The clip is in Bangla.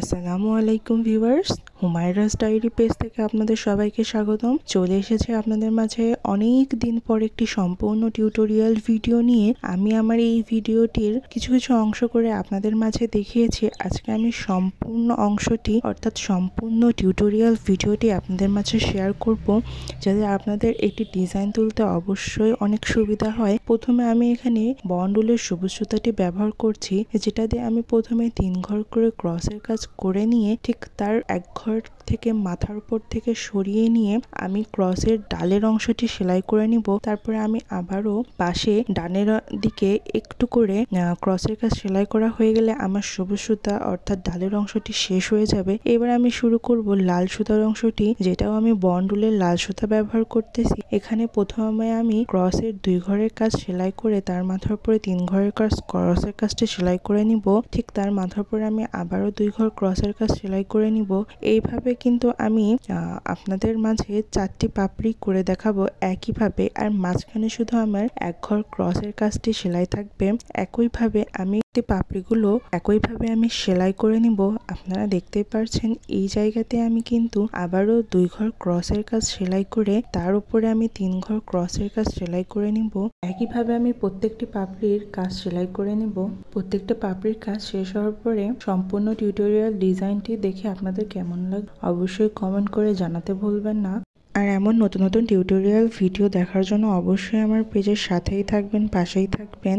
আসসালামু আলাইকুম ভিউয়ার্স, হুমায়রাস ডায়েরি পেজ থেকে আপনাদের সবাইকে স্বাগতম। চলে এসেছে আপনাদের মাঝে অনেক দিন পর একটি সম্পূর্ণ টিউটোরিয়াল ভিডিও নিয়ে। আমি আমার এই ভিডিওটির কিছু কিছু অংশ করে আপনাদের মাঝে দেখিয়েছি। আজকে আমি সম্পূর্ণ অংশটি অর্থাৎ সম্পূর্ণ টিউটোরিয়াল ভিডিওটি আপনাদের মাঝে শেয়ার করব, যাতে আপনাদের একটি ডিজাইন তুলতে অবশ্যই অনেক সুবিধা হয়। প্রথমে আমি এখানে বন্ডুলের সবুজ সুতাটি ব্যবহার করছি, যেটা দিয়ে আমি প্রথমে 3 ঘর করে ক্রসের কাজ করে নিয়ে ঠিক তার এক ঘর থেকে মাথার উপর থেকে সরিয়ে নিয়ে আমি ক্রসের ডালের অংশটি সেলাই করে নিব। তারপরে আমি আবারও পাশে ডানের দিকে একটু করে ক্রসের কাজ সেলাই করা হয়ে গেলে আমার সবুজ সুতা অর্থাৎ ডালের অংশটি শেষ হয়ে যাবে। এবার আমি শুরু করব লাল সুতার অংশটি, যেটাও আমি বন্ডুলের লাল সুতা ব্যবহার করতেছি। এখানে প্রথমে আমি ক্রসের 2 ঘরের কাজ সেলাই করে তার মাথার উপরে 3 ঘরের কাজ ক্রসের কাজটি সেলাই করে নিব। ঠিক তার মাথার উপরে আমি আবারও 2 ঘর ক্রসের কাজ সেলাই করে নিব। এইভাবে কিন্তু আমি আপনাদের মাঝে 4টি পাপড়ি করে দেখাবো একইভাবে, আর মাঝখানে শুধু আমার 1 ঘর ক্রসের কাজটি সেলাই থাকবে। একইভাবে আমি পাপড়িগুলো একইভাবে আমি সেলাই করে নিব। আপনারা দেখতেই পারছেন এই জায়গাতে আমি কিন্তু আবারও 2 ঘর ক্রসের কাজ সেলাই করে তার উপরে আমি 3 ঘর ক্রসের কাজ সেলাই করে নিব। একইভাবে আমি প্রত্যেকটি পাপড়ির কাজ সেলাই করে নিব। প্রত্যেকটা পাপড়ির কাজ শেষ হওয়ার পরে সম্পূর্ণ টিউটোরিয়াল ডিজাইনটি দেখে আপনাদের কেমন লাগে অবশ্যই কমেন্ট করে জানাতে ভুলবেন না। আর এমন নতুন নতুন টিউটোরিয়াল ভিডিও দেখার জন্য অবশ্যই আমার পেজের সাথেই থাকবেন, পাশেই থাকবেন।